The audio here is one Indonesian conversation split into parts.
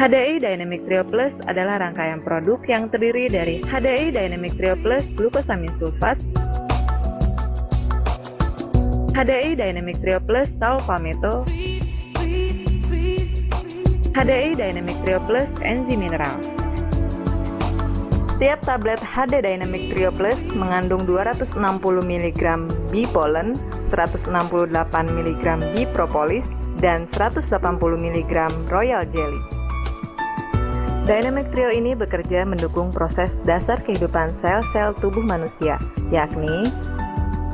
HDI Dynamic Trio Plus adalah rangkaian produk yang terdiri dari HDI Dynamic Trio Plus glukosamin sulfat, HDI Dynamic Trio Plus salfameto, HDI Dynamic Trio Plus enzim mineral. Setiap tablet HD Dynamic Trio Plus mengandung 260 mg bipolen, 168 mg bipropolis, dan 180 mg royal jelly. Dynamic Trio ini bekerja mendukung proses dasar kehidupan sel-sel tubuh manusia, yakni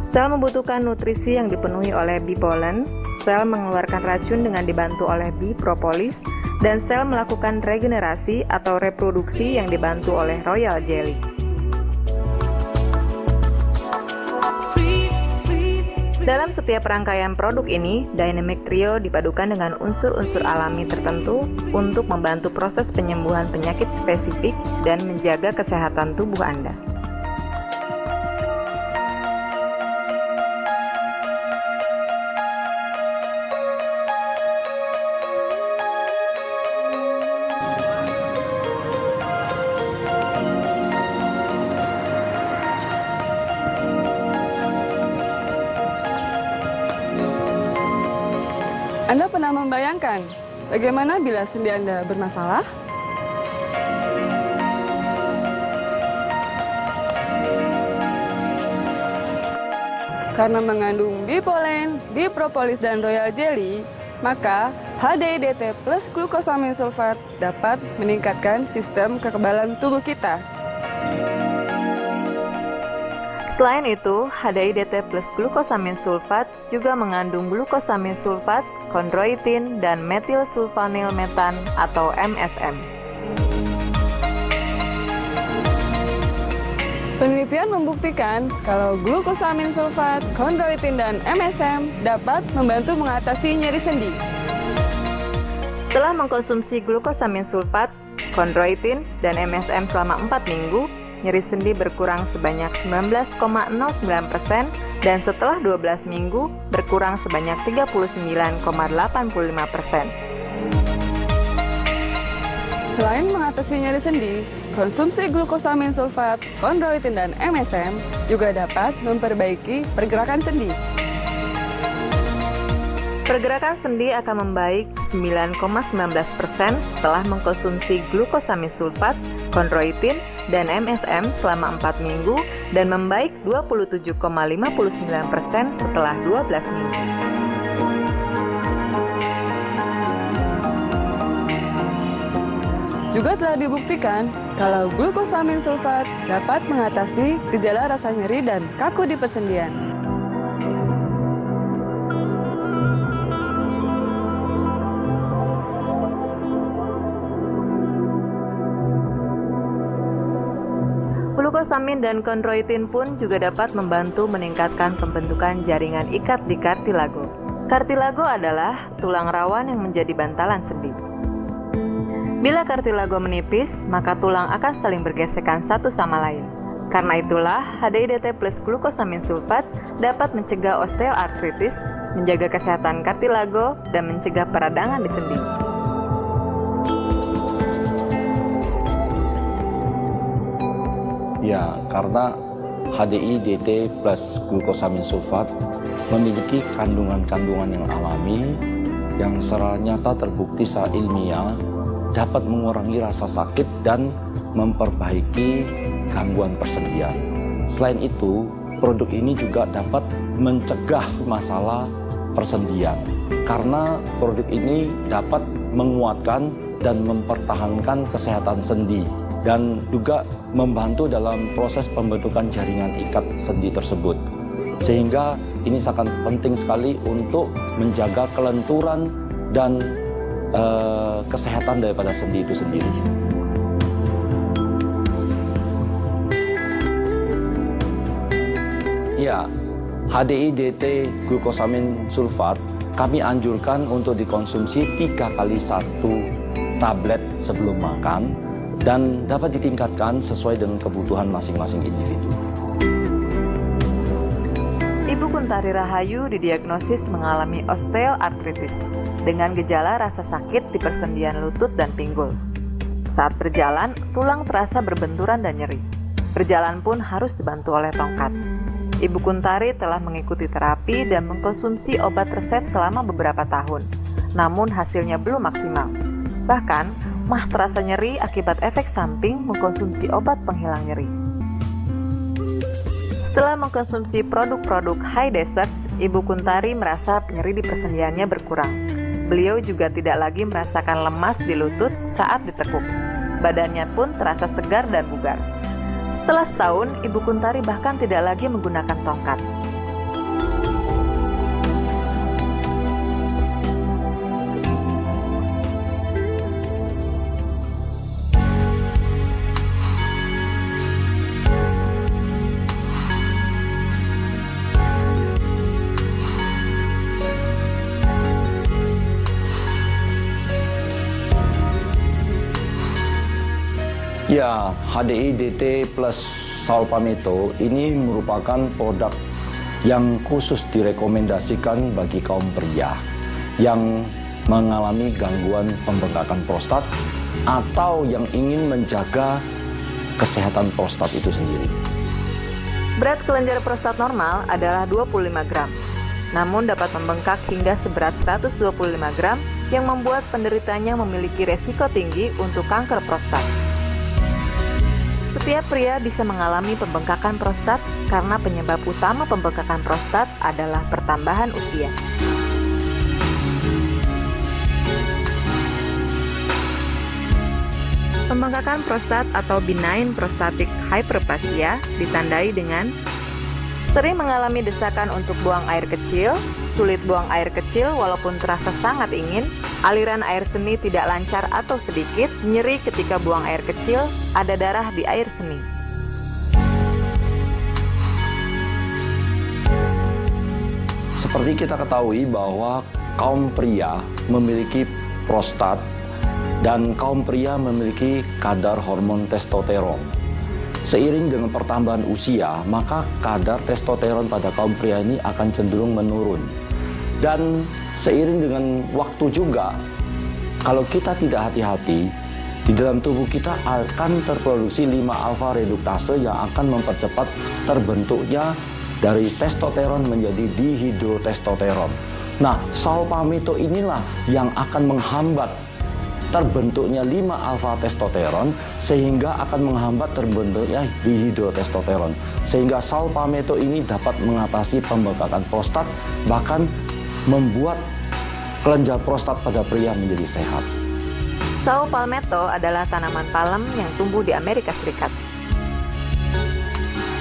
sel membutuhkan nutrisi yang dipenuhi oleh bipolen, sel mengeluarkan racun dengan dibantu oleh bipropolis, dan sel melakukan regenerasi atau reproduksi yang dibantu oleh royal jelly. Dalam setiap rangkaian produk ini, Dynamic Trio dipadukan dengan unsur-unsur alami tertentu untuk membantu proses penyembuhan penyakit spesifik dan menjaga kesehatan tubuh Anda. Anda pernah membayangkan bagaimana bila sendi Anda bermasalah? Karena mengandung bipolen, bipropolis, dan royal jelly, maka HDI-DT plus glukosamin sulfat dapat meningkatkan sistem kekebalan tubuh kita. Selain itu, HDI-DT plus glukosamin sulfat juga mengandung glukosamin sulfat, kondroitin, dan metilsulfanilmetan atau MSM. Penelitian membuktikan kalau glukosamin sulfat, kondroitin, dan MSM dapat membantu mengatasi nyeri sendi. Setelah mengkonsumsi glukosamin sulfat, kondroitin, dan MSM selama 4 minggu, nyeri sendi berkurang sebanyak 19,09% dan setelah 12 minggu berkurang sebanyak 39,85%. Selain mengatasi nyeri sendi, konsumsi glukosamin sulfat, kondroitin, dan MSM juga dapat memperbaiki pergerakan sendi. Pergerakan sendi akan membaik 9,19% setelah mengkonsumsi glukosamin sulfat, kondroitin, dan MSM selama 4 minggu dan membaik 27,59% setelah 12 minggu. Juga telah dibuktikan kalau glukosamin sulfat dapat mengatasi gejala rasa nyeri dan kaku di persendian. Glukosamin dan kondroitin pun juga dapat membantu meningkatkan pembentukan jaringan ikat di kartilago. Kartilago adalah tulang rawan yang menjadi bantalan sendi. Bila kartilago menipis, maka tulang akan saling bergesekan satu sama lain. Karena itulah, HDI-DT plus glukosamin sulfat dapat mencegah osteoartritis, menjaga kesehatan kartilago, dan mencegah peradangan di sendi. Ya, karena HDI-DT plus glukosamin sulfat memiliki kandungan-kandungan yang alami yang secara nyata terbukti secara ilmiah dapat mengurangi rasa sakit dan memperbaiki gangguan persendian. Selain itu, produk ini juga dapat mencegah masalah persendian karena produk ini dapat menguatkan dan mempertahankan kesehatan sendi dan juga membantu dalam proses pembentukan jaringan ikat sendi tersebut. Sehingga ini sangat penting sekali untuk menjaga kelenturan dan kesehatan daripada sendi itu sendiri. Ya, HDI-DT glukosamin sulfat kami anjurkan untuk dikonsumsi 3 kali 1 tablet sebelum makan dan dapat ditingkatkan sesuai dengan kebutuhan masing-masing individu. Ibu Kuntari Rahayu didiagnosis mengalami osteoartritis dengan gejala rasa sakit di persendian lutut dan pinggul. Saat berjalan, tulang terasa berbenturan dan nyeri. Berjalan pun harus dibantu oleh tongkat. Ibu Kuntari telah mengikuti terapi dan mengkonsumsi obat resep selama beberapa tahun, namun hasilnya belum maksimal. Bahkan, mah terasa nyeri akibat efek samping mengkonsumsi obat penghilang nyeri. Setelah mengkonsumsi produk-produk high desert, Ibu Kuntari merasa nyeri di persendiannya berkurang. Beliau juga tidak lagi merasakan lemas di lutut saat ditekuk. Badannya pun terasa segar dan bugar. Setelah setahun, Ibu Kuntari bahkan tidak lagi menggunakan tongkat. Ya, HDI DT plus Saul Palmetto ini merupakan produk yang khusus direkomendasikan bagi kaum pria yang mengalami gangguan pembengkakan prostat atau yang ingin menjaga kesehatan prostat itu sendiri. Berat kelenjar prostat normal adalah 25 gram, namun dapat membengkak hingga seberat 125 gram yang membuat penderitanya memiliki resiko tinggi untuk kanker prostat. Setiap pria bisa mengalami pembengkakan prostat karena penyebab utama pembengkakan prostat adalah pertambahan usia. Pembengkakan prostat atau benign prostatic hyperplasia ditandai dengan sering mengalami desakan untuk buang air kecil, sulit buang air kecil walaupun terasa sangat ingin, aliran air seni tidak lancar atau sedikit, nyeri ketika buang air kecil, ada darah di air seni. Seperti kita ketahui bahwa kaum pria memiliki prostat dan kaum pria memiliki kadar hormon testosteron. Seiring dengan pertambahan usia, maka kadar testosteron pada kaum pria ini akan cenderung menurun. Dan seiring dengan waktu juga, kalau kita tidak hati-hati, di dalam tubuh kita akan terproduksi 5-alfa reduktase yang akan mempercepat terbentuknya dari testosteron menjadi dihidrotestosteron. Nah, Saul Palmetto inilah yang akan menghambat terbentuknya 5-alfa testosteron sehingga akan menghambat terbentuknya dihidrotestosteron. Sehingga Saul Palmetto ini dapat mengatasi pembengkakan prostat, bahkan membuat kelenjar prostat pada pria menjadi sehat. Saul Palmetto adalah tanaman palem yang tumbuh di Amerika Serikat.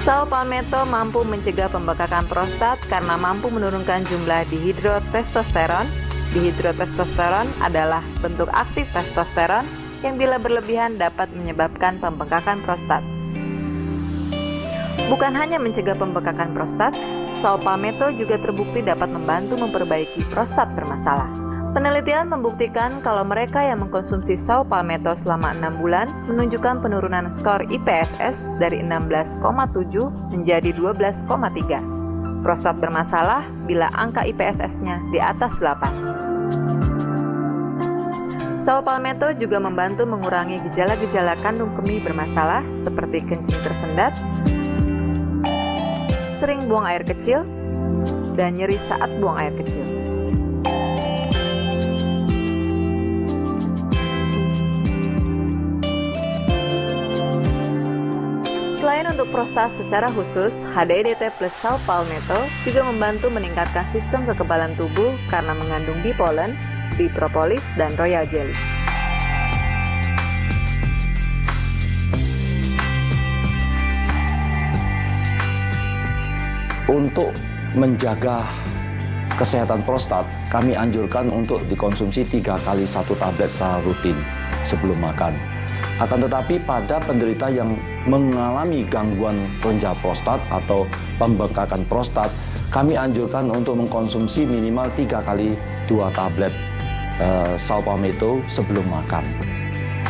Saul Palmetto mampu mencegah pembengkakan prostat karena mampu menurunkan jumlah dihidrotestosteron. Dihidrotestosteron adalah bentuk aktif testosteron yang bila berlebihan dapat menyebabkan pembengkakan prostat. Bukan hanya mencegah pembengkakan prostat, Saul Palmetto juga terbukti dapat membantu memperbaiki prostat bermasalah. Penelitian membuktikan kalau mereka yang mengkonsumsi Saul Palmetto selama 6 bulan menunjukkan penurunan skor IPSS dari 16,7 menjadi 12,3. Prostat bermasalah bila angka IPSS-nya di atas 8. Saul Palmetto juga membantu mengurangi gejala-gejala kandung kemih bermasalah seperti kencing tersendat, sering buang air kecil, dan nyeri saat buang air kecil. Selain untuk prostat secara khusus, HDI-DT plus Saul Palmetto juga membantu meningkatkan sistem kekebalan tubuh karena mengandung bee pollen, bee propolis, dan royal jelly. Untuk menjaga kesehatan prostat, kami anjurkan untuk dikonsumsi 3 kali 1 tablet secara rutin sebelum makan. Akan tetapi pada penderita yang mengalami gangguan kelenjar prostat atau pembengkakan prostat, kami anjurkan untuk mengkonsumsi minimal 3 kali 2 tablet Saul Palmetto sebelum makan.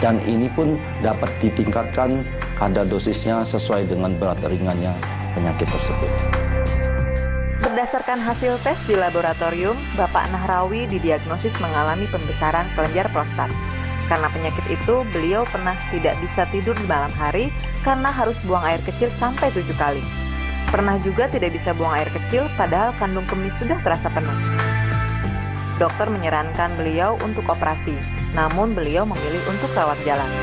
Dan ini pun dapat ditingkatkan kadar dosisnya sesuai dengan berat ringannya penyakit tersebut. Berdasarkan hasil tes di laboratorium, Bapak Nahrawi didiagnosis mengalami pembesaran kelenjar prostat. Karena penyakit itu, beliau pernah tidak bisa tidur di malam hari karena harus buang air kecil sampai 7 kali. Pernah juga tidak bisa buang air kecil padahal kandung kemih sudah terasa penuh. Dokter menyarankan beliau untuk operasi, namun beliau memilih untuk rawat jalan.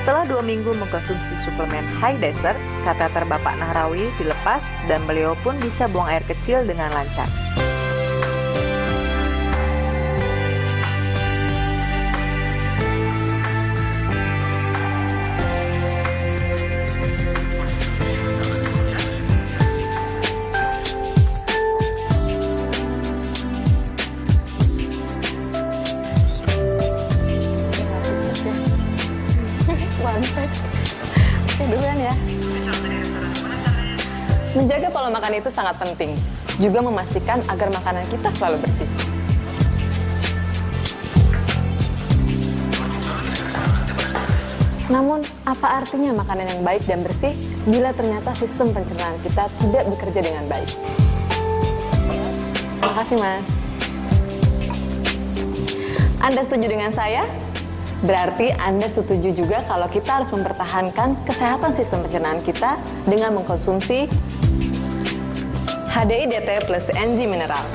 Setelah 2 minggu mengkonsumsi suplemen High Desert, kateter Bapak Nahrawi dilepas dan beliau pun bisa buang air kecil dengan lancar. Mantap. Duluan ya. Menjaga pola makan itu sangat penting. Juga memastikan agar makanan kita selalu bersih. Namun, apa artinya makanan yang baik dan bersih bila ternyata sistem pencernaan kita tidak bekerja dengan baik? Terima kasih, Mas. Anda setuju dengan saya? Berarti Anda setuju juga kalau kita harus mempertahankan kesehatan sistem pencernaan kita dengan mengkonsumsi HDI DT plus enzim mineral.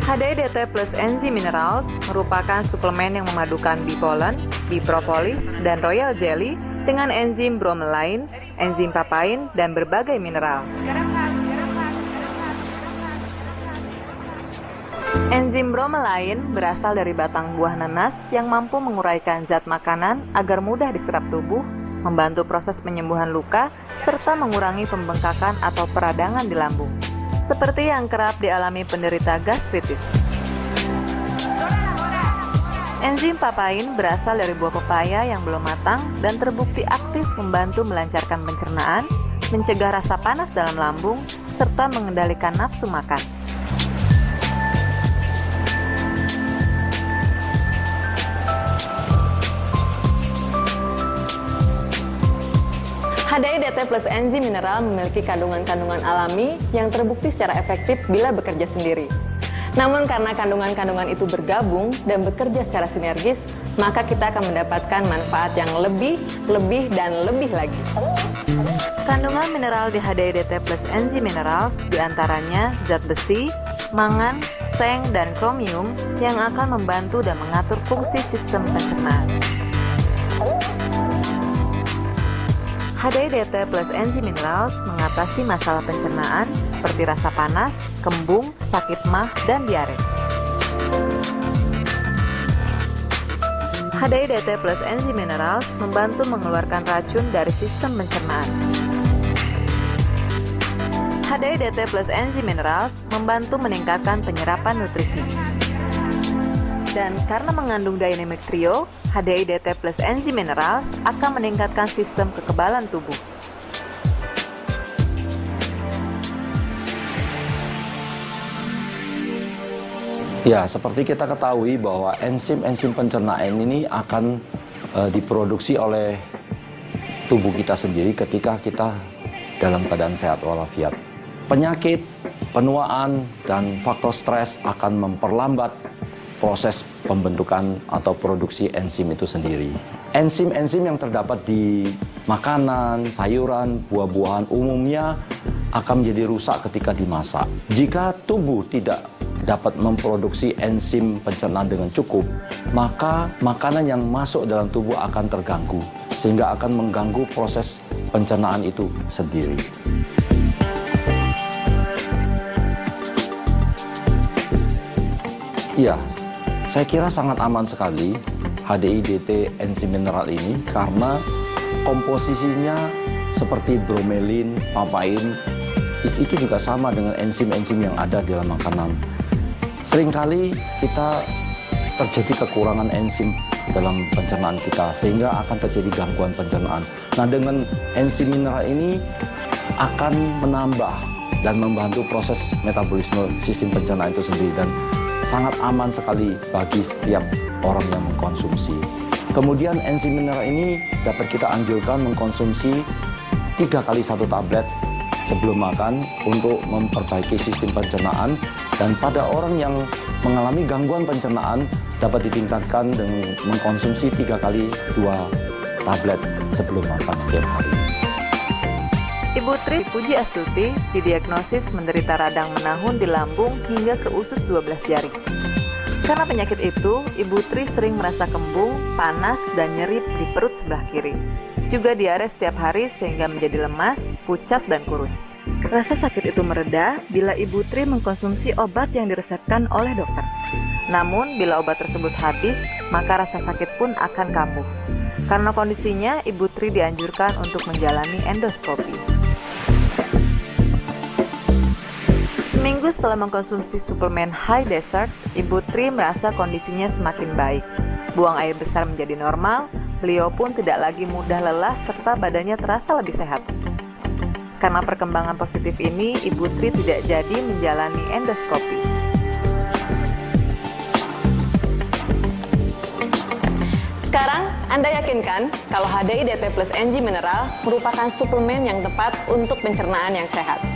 HDI DT plus enzim minerals merupakan suplemen yang memadukan bipolen, bipropolis, dan royal jelly dengan enzim bromelain, enzim papain, dan berbagai mineral. Enzim bromelain berasal dari batang buah nanas yang mampu menguraikan zat makanan agar mudah diserap tubuh, membantu proses penyembuhan luka, serta mengurangi pembengkakan atau peradangan di lambung, seperti yang kerap dialami penderita gastritis. Enzim papain berasal dari buah pepaya yang belum matang dan terbukti aktif membantu melancarkan pencernaan, mencegah rasa panas dalam lambung, serta mengendalikan nafsu makan. HDI DT plus enzim mineral memiliki kandungan-kandungan alami yang terbukti secara efektif bila bekerja sendiri. Namun karena kandungan-kandungan itu bergabung dan bekerja secara sinergis, maka kita akan mendapatkan manfaat yang lebih, dan lebih lagi. Kandungan mineral di HDI DT plus enzim minerals diantaranya zat besi, mangan, seng, dan kromium yang akan membantu dan mengatur fungsi sistem pencernaan. HDI DT plus enzim minerals mengatasi masalah pencernaan seperti rasa panas, kembung, sakit mah, dan diare. HDI DT plus enzim minerals membantu mengeluarkan racun dari sistem pencernaan. HDI DT plus enzim minerals membantu meningkatkan penyerapan nutrisi. Dan karena mengandung dynamic trio, HDI DT plus enzim minerals akan meningkatkan sistem kekebalan tubuh. Ya, seperti kita ketahui bahwa enzim-enzim pencernaan ini akan diproduksi oleh tubuh kita sendiri ketika kita dalam keadaan sehat walafiat. Penyakit, penuaan, dan faktor stres akan memperlambat proses pembentukan atau produksi enzim itu sendiri. Enzim-enzim yang terdapat di makanan, sayuran, buah-buahan umumnya akan menjadi rusak ketika dimasak. Jika tubuh tidak dapat memproduksi enzim pencernaan dengan cukup, maka makanan yang masuk dalam tubuh akan terganggu, sehingga akan mengganggu proses pencernaan itu sendiri. Iya, saya kira sangat aman sekali HDI DT enzim mineral ini karena komposisinya seperti bromelin, papain, itu juga sama dengan enzim-enzim yang ada di dalam makanan. Seringkali kita terjadi kekurangan enzim dalam pencernaan kita sehingga akan terjadi gangguan pencernaan. Nah, dengan enzim mineral ini akan menambah dan membantu proses metabolisme sistem pencernaan itu sendiri, dan sangat aman sekali bagi setiap orang yang mengkonsumsi. Kemudian enzim mineral ini dapat kita anjurkan mengkonsumsi 3 kali 1 tablet sebelum makan untuk memperbaiki sistem pencernaan, dan pada orang yang mengalami gangguan pencernaan dapat ditingkatkan dengan mengkonsumsi 3 kali 2 tablet sebelum makan setiap hari. Ibu Tri Puji Astuti didiagnosis menderita radang menahun di lambung hingga ke usus 12 jari. Karena penyakit itu, Ibu Tri sering merasa kembung, panas, dan nyeri di perut sebelah kiri. Juga diare setiap hari sehingga menjadi lemas, pucat, dan kurus. Rasa sakit itu mereda bila Ibu Tri mengkonsumsi obat yang diresepkan oleh dokter. Namun, bila obat tersebut habis, maka rasa sakit pun akan kambuh. Karena kondisinya, Ibu Tri dianjurkan untuk menjalani endoskopi. Seminggu setelah mengkonsumsi suplemen High Desert, Ibu Tri merasa kondisinya semakin baik. Buang air besar menjadi normal, beliau pun tidak lagi mudah lelah serta badannya terasa lebih sehat. Karena perkembangan positif ini, Ibu Tri tidak jadi menjalani endoskopi. Sekarang, Anda yakinkan kalau HDI DT Plus NG Mineral merupakan suplemen yang tepat untuk pencernaan yang sehat.